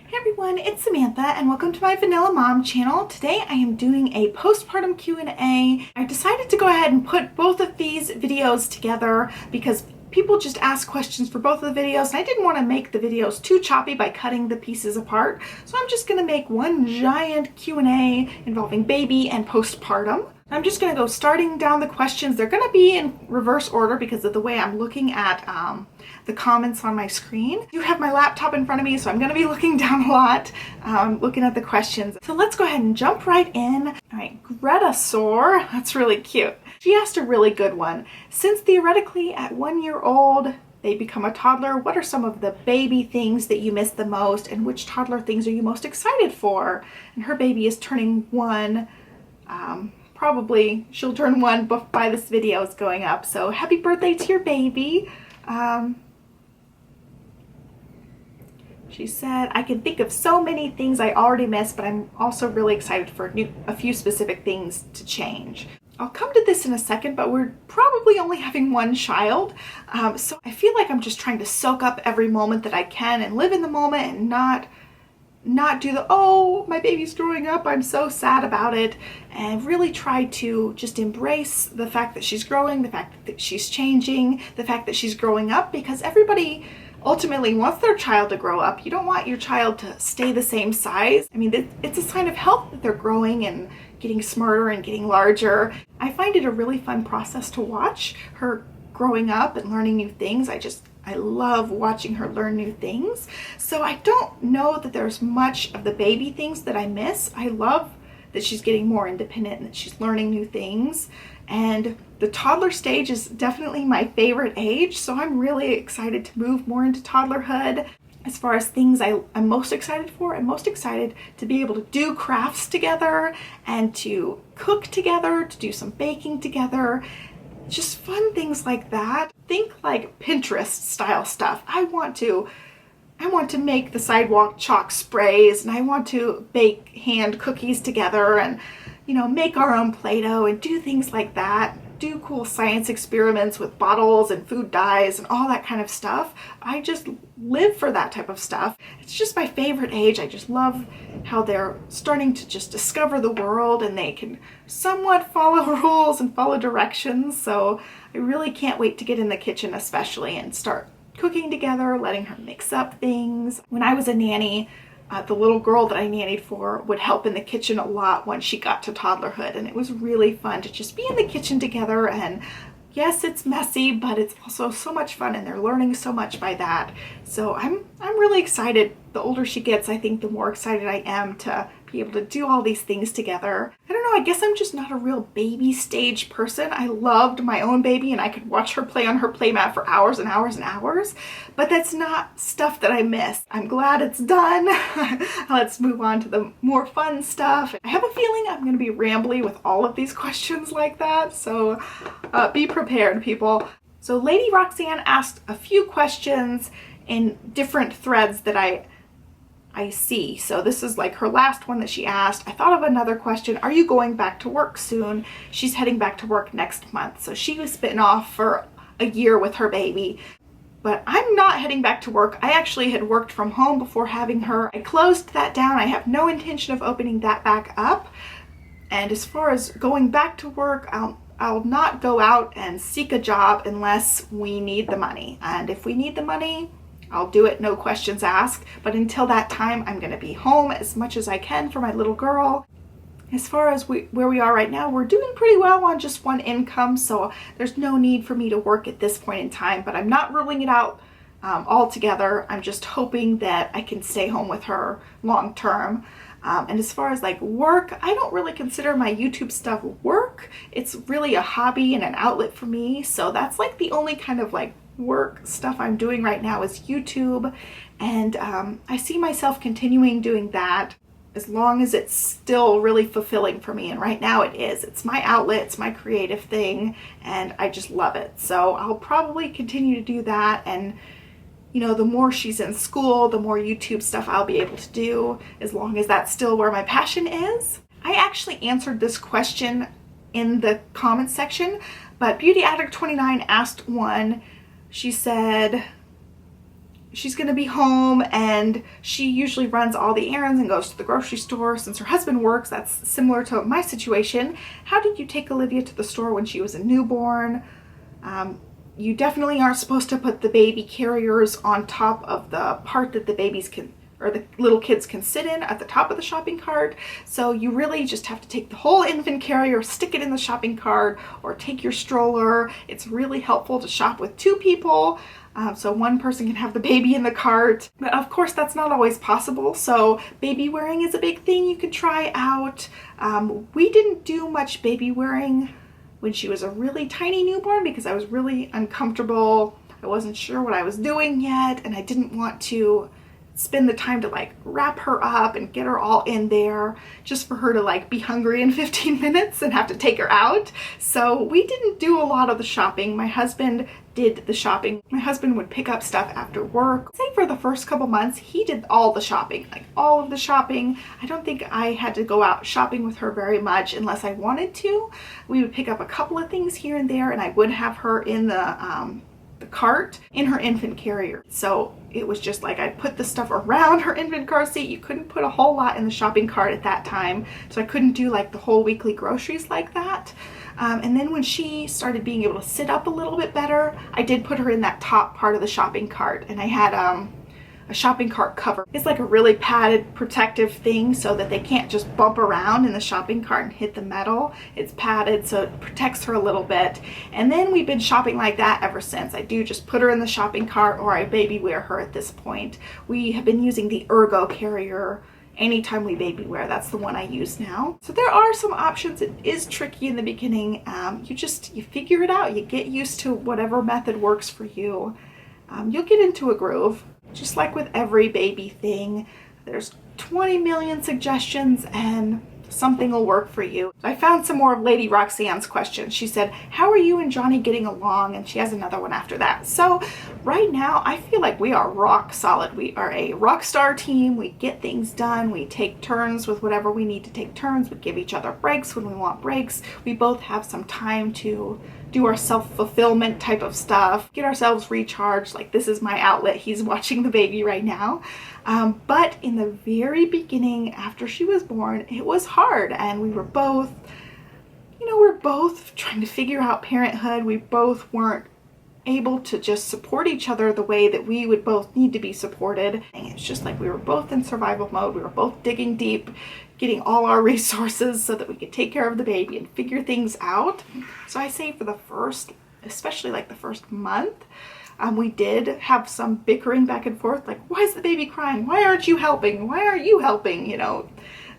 Hey everyone, it's Samantha and welcome to my Vanilla Mom channel. Today I am doing a postpartum Q&A. I decided to go ahead and put both of these videos together because people just ask questions for both of the videos and I didn't want to make the videos too choppy by cutting the pieces apart. So I'm just going to make one giant Q&A involving baby and postpartum. I'm just going to go starting down the questions. They're going to be in reverse order because of the way I'm looking at the comments on my screen. I do have my laptop in front of me, so I'm going to be looking down a lot, looking at the questions. So let's go ahead and jump right in. All right, Greta Soar, that's really cute. She asked a really good one. Since theoretically at 1 year old, they become a toddler, what are some of the baby things that you miss the most and which toddler things are you most excited for? And her baby is turning 1. Probably she'll turn 1 by this video is going up. So happy birthday to your baby. She said, I can think of so many things I already miss, but I'm also really excited for a few specific things to change. I'll come to this in a second, but we're probably only having one child. So I feel like I'm just trying to soak up every moment that I can and live in the moment and not do the, oh, my baby's growing up, I'm so sad about it, and really try to just embrace the fact that she's growing, the fact that she's changing, the fact that she's growing up, because everybody ultimately wants their child to grow up. You don't want your child to stay the same size. I mean, it's a sign of health that they're growing and getting smarter and getting larger. I find it a really fun process to watch her growing up and learning new things. I love watching her learn new things. So I don't know that there's much of the baby things that I miss. I love that she's getting more independent and that she's learning new things. And the toddler stage is definitely my favorite age. So I'm really excited to move more into toddlerhood. As far as things I'm most excited for, I'm most excited to be able to do crafts together and to cook together, to do some baking together. Just fun things like that. Think like Pinterest style stuff. I want to make the sidewalk chalk sprays, and I want to bake hand cookies together and, make our own Play-Doh and do things like that. Do cool science experiments with bottles and food dyes and all that kind of stuff. I just live for that type of stuff. It's just my favorite age. I just love how they're starting to just discover the world and they can somewhat follow rules and follow directions. So I really can't wait to get in the kitchen especially and start cooking together, letting her mix up things. When I was a nanny, the little girl that I nannied for would help in the kitchen a lot when she got to toddlerhood, and it was really fun to just be in the kitchen together. And yes, it's messy, but it's also so much fun and they're learning so much by that. So I'm really excited. The older she gets, I think the more excited I am to be able to do all these things together. I don't know, I guess I'm just not a real baby stage person. I loved my own baby and I could watch her play on her playmat for hours and hours and hours, but that's not stuff that I miss. I'm glad it's done. Let's move on to the more fun stuff. I have a feeling I'm going to be rambly with all of these questions like that, so be prepared, people. So Lady Roxanne asked a few questions in different threads that I see. So this is like her last one that she asked. I thought of another question. Are you going back to work soon? She's heading back to work next month. So she was bitten off for a year with her baby. But I'm not heading back to work. I actually had worked from home before having her. I closed that down. I have no intention of opening that back up. And as far as going back to work, I'll not go out and seek a job unless we need the money. And if we need the money, I'll do it, no questions asked. But until that time, I'm going to be home as much as I can for my little girl. As far as where we are right now, we're doing pretty well on just one income, so there's no need for me to work at this point in time. But I'm not ruling it out altogether. I'm just hoping that I can stay home with her long term. And as far as like work, I don't really consider my YouTube stuff work. It's really a hobby and an outlet for me. So that's like the only kind of like work stuff I'm doing right now is YouTube, and I see myself continuing doing that as long as it's still really fulfilling for me, and right now it is. It's my outlet, it's my creative thing, and I just love it. So I'll probably continue to do that, and the more she's in school, the more YouTube stuff I'll be able to do, as long as that's still where my passion is. I actually answered this question in the comments section, but Beauty Addict 29 asked one. She said, she's going to be home, and she usually runs all the errands and goes to the grocery store. Since her husband works, that's similar to my situation. How did you take Olivia to the store when she was a newborn? You definitely aren't supposed to put the baby carriers on top of the part that the babies can, or the little kids can sit in at the top of the shopping cart. So you really just have to take the whole infant carrier, stick it in the shopping cart, or take your stroller. It's really helpful to shop with two people, so one person can have the baby in the cart. But of course that's not always possible, so baby wearing is a big thing you could try out. We didn't do much baby wearing when she was a really tiny newborn because I was really uncomfortable. I wasn't sure what I was doing yet, and I didn't want to spend the time to like wrap her up and get her all in there just for her to like be hungry in 15 minutes and have to take her out. So we didn't do a lot of the shopping. My husband did the shopping. My husband would pick up stuff after work. Say for the first couple months, he did all the shopping, like all of the shopping. I don't think I had to go out shopping with her very much unless I wanted to. We would pick up a couple of things here and there, and I would have her in the cart in her infant carrier. So it was just like I'd put the stuff around her infant car seat. You couldn't put a whole lot in the shopping cart at that time, so I couldn't do like the whole weekly groceries like that. And then when she started being able to sit up a little bit better, I did put her in that top part of the shopping cart, and I had a shopping cart cover. It's like a really padded protective thing so that they can't just bump around in the shopping cart and hit the metal. It's padded so it protects her a little bit. And then we've been shopping like that ever since. I do just put her in the shopping cart, or I baby wear her at this point. We have been using the Ergo carrier anytime we baby wear. That's the one I use now. So there are some options. It is tricky in the beginning. You figure it out. You get used to whatever method works for you. You'll get into a groove. Just like with every baby thing, there's 20 million suggestions and something will work for you. I found some more of Lady Roxanne's questions. She said, how are you and Johnny getting along? And she has another one after that. So right now, I feel like we are rock solid. We are a rock star team. We get things done. We take turns with whatever we need to take turns. We give each other breaks when we want breaks. We both have some time to do our self-fulfillment type of stuff, get ourselves recharged. Like, this is my outlet. He's watching the baby right now. But in the very beginning, after she was born, it was hard, and we were both trying to figure out parenthood. We both weren't able to just support each other the way that we would both need to be supported. And it's just like we were both in survival mode. We were both digging deep, getting all our resources so that we could take care of the baby and figure things out. So I say for the first, especially like the first month, we did have some bickering back and forth, like, why is the baby crying? Why aren't you helping? Why aren't you helping?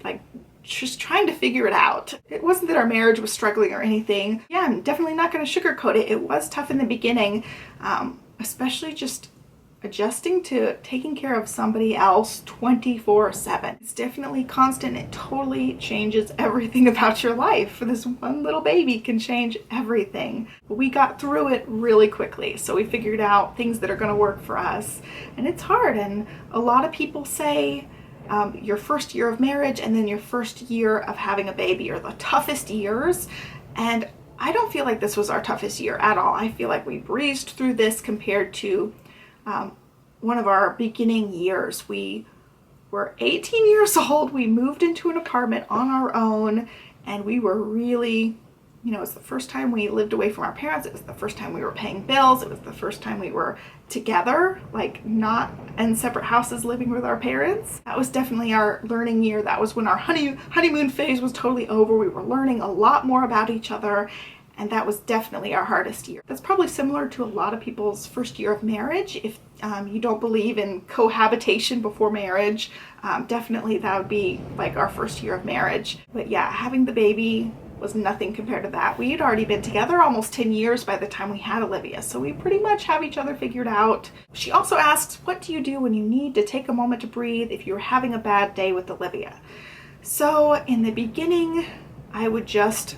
Like just trying to figure it out. It wasn't that our marriage was struggling or anything. Yeah, I'm definitely not going to sugarcoat it. It was tough in the beginning, especially just adjusting to taking care of somebody else 24/7. It's definitely constant. It totally changes everything about your life. This one little baby can change everything. But we got through it really quickly. So we figured out things that are going to work for us. And it's hard. And a lot of people say your first year of marriage and then your first year of having a baby are the toughest years. And I don't feel like this was our toughest year at all. I feel like we breezed through this compared to one of our beginning years. We were 18 years old. We moved into an apartment on our own, and we were really, it was the first time we lived away from our parents. It was the first time we were paying bills. It was the first time we were together, like not in separate houses living with our parents. That was definitely our learning year. That was when our honeymoon phase was totally over. We were learning a lot more about each other. And that was definitely our hardest year. That's probably similar to a lot of people's first year of marriage. If you don't believe in cohabitation before marriage, definitely that would be like our first year of marriage. But yeah, having the baby was nothing compared to that. We had already been together almost 10 years by the time we had Olivia, so we pretty much have each other figured out. She also asks, what do you do when you need to take a moment to breathe if you're having a bad day with Olivia? So in the beginning, I would just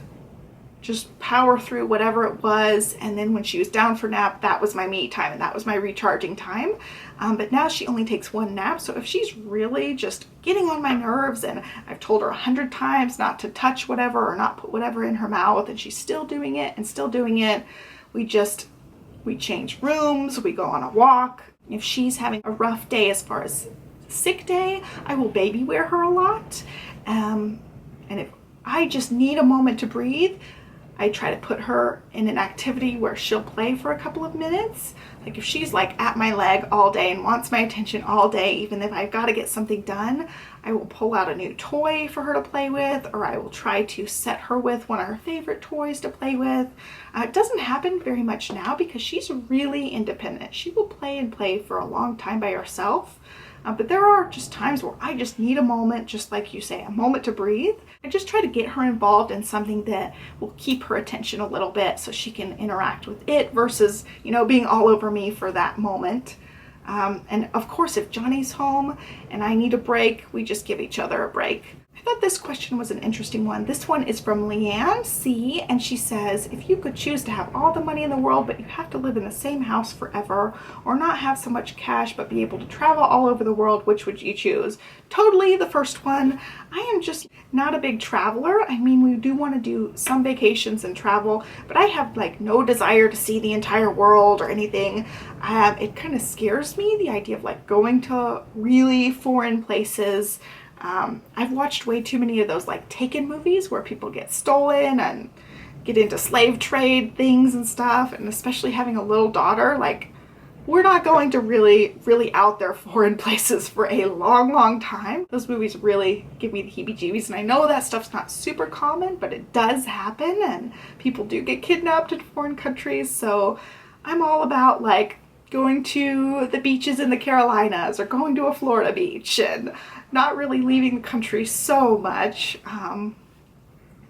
power through whatever it was, and then when she was down for nap, that was my me time and that was my recharging time. But now she only takes one nap, so if she's really just getting on my nerves and I've told her 100 times not to touch whatever or not put whatever in her mouth and she's still doing it, we change rooms, we go on a walk. If she's having a rough day as far as sick day, I will baby wear her a lot. And if I just need a moment to breathe, I try to put her in an activity where she'll play for a couple of minutes. Like if she's like at my leg all day and wants my attention all day, even if I've got to get something done, I will pull out a new toy for her to play with, or I will try to set her with one of her favorite toys to play with. It doesn't happen very much now because she's really independent. She will play and play for a long time by herself. But there are just times where I just need a moment, just like you say, a moment to breathe. I just try to get her involved in something that will keep her attention a little bit so she can interact with it versus, you know, being all over me for that moment. And of course, if Johnny's home and I need a break, we just give each other a break. I thought this question was an interesting one. This one is from Leanne C. And she says, if you could choose to have all the money in the world, but you have to live in the same house forever, or not have so much cash, but be able to travel all over the world, which would you choose? Totally the first one. I am just not a big traveler. I mean, we do want to do some vacations and travel, but I have like no desire to see the entire world or anything. It kind of scares me, the idea of like going to really foreign places. I've watched way too many of those like Taken movies where people get stolen and get into slave trade things and stuff, and especially having a little daughter, like we're not going to really out there foreign places for a long time. Those movies really give me the heebie-jeebies, and I know that stuff's not super common, but it does happen and people do get kidnapped in foreign countries. So I'm all about like going to the beaches in the Carolinas or going to a Florida beach and not really leaving the country so much.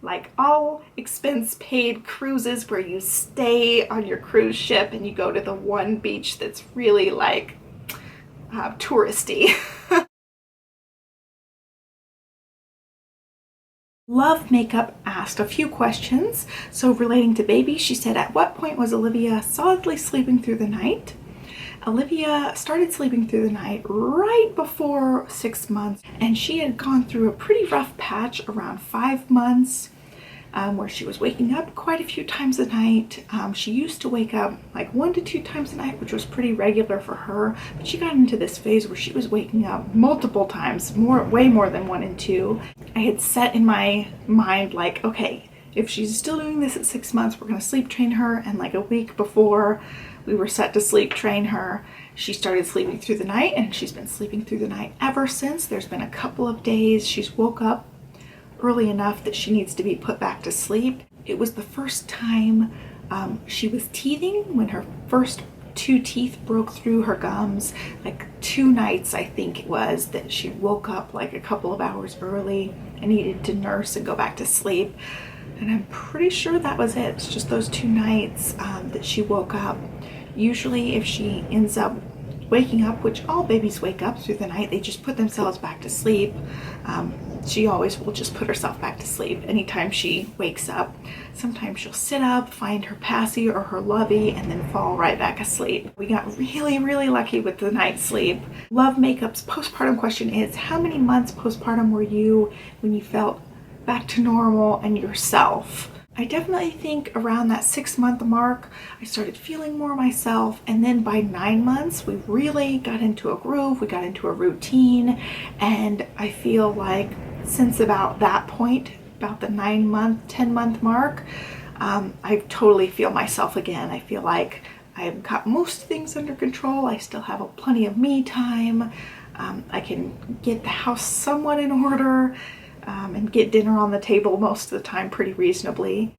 Like all expense paid cruises where you stay on your cruise ship and you go to the one beach that's really like touristy. Love Makeup asked a few questions. So relating to baby, she said, at what point was Olivia solidly sleeping through the night? Olivia started sleeping through the night right before 6 months, and she had gone through a pretty rough patch around 5 months where she was waking up quite a few times a night. She used to wake up like 1 to 2 times a night, which was pretty regular for her, but she got into this phase where she was waking up multiple times, way more than 1 and 2. I had set in my mind like, okay, if she's still doing this at 6 months, we're going to sleep train her. And like a week before we were set to sleep train her, she started sleeping through the night, and she's been sleeping through the night ever since. There's been a couple of days she's woke up early enough that she needs to be put back to sleep. It was the first time she was teething when her first 2 teeth broke through her gums. Like 2 nights, I think it was, that she woke up like a couple of hours early and needed to nurse and go back to sleep. And I'm pretty sure that was it. It's just those 2 nights that she woke up. Usually if she ends up waking up, which all babies wake up through the night, they just put themselves back to sleep. She always will just put herself back to sleep anytime she wakes up. Sometimes she'll sit up, find her passy or her lovey, and then fall right back asleep. We got really lucky with the night sleep. Love Makeup's postpartum question is, how many months postpartum were you when you felt back to normal and yourself? I definitely think around that 6-month mark, I started feeling more myself. And then by 9 months, we really got into a groove. We got into a routine. And I feel like since about that point, about the 9-month, 10-month mark, I totally feel myself again. I feel like I've got most things under control. I still have plenty of me time. I can get the house somewhat in order. And get dinner on the table most of the time pretty reasonably.